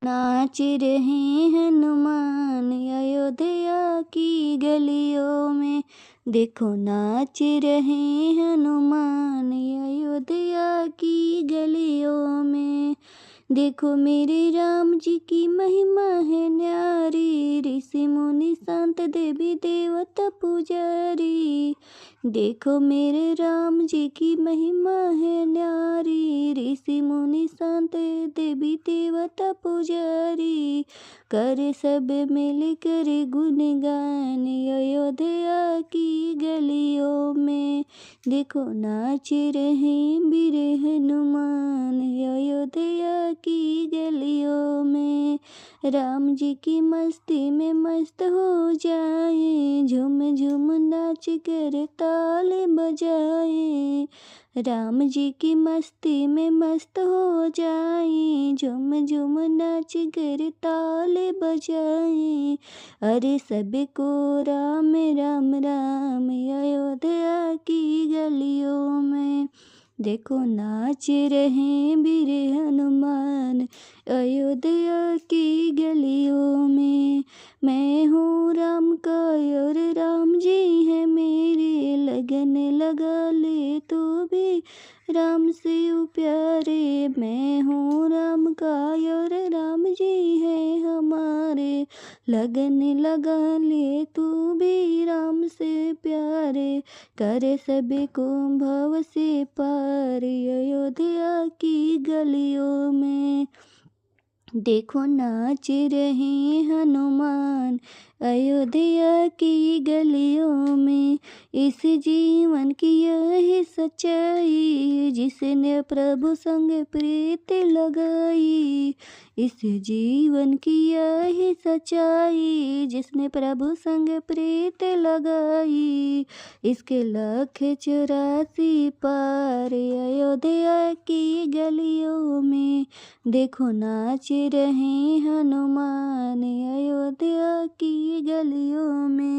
नाच रहे हनुमान अयोध्या की गलियों में। देखो नाच रहे हनुमान अयोध्या की गलियों में। देखो मेरे राम जी की महिमा है न्यारी, ऋषि मुनि संत देवी देवता पुजारी। देखो मेरे राम जी की महिमा है न्यारी, ऋषि मुनि संत देवी देवता पुजारी। कर सब मिल कर गुणगान अयोध्या की गलियों में। देखो नाच रहे वीर हनुमान अयोध्या की गलियों में। राम जी की मस्ती में मस्त हो जाए, झूम झूम नाच कर ताल बजाए। राम जी की मस्ती में मस्त हो जाए, झूम झूम नाच कर ताल बजाए। अरे सबको राम राम राम अयोध्या की गलियों में। देखो नाच रहे वीर हनुमान अयोध्या की गलियों में। मैं हूँ राम का और राम जी है मेरे, लगन लगा ले तू भी राम से प्यारे। मैं हूँ राम का और राम जी है हमारे, लगन लगा ले तू भी राम से प्यारे। करे सभी को भव से पार अयोध्या की गलियों में। देखो नाच रहे हनुमान अयोध्या की गलियों में। इस जीवन की यही सच्चाई, जिसने प्रभु संग प्रीत लगाई। इस जीवन की यही सच्चाई, जिसने प्रभु संग प्रीत लगाई। इसके 184 पार अयोध्या की गलियों में। देखो नाच रहे हनुमान अयोध्या की गलियों में।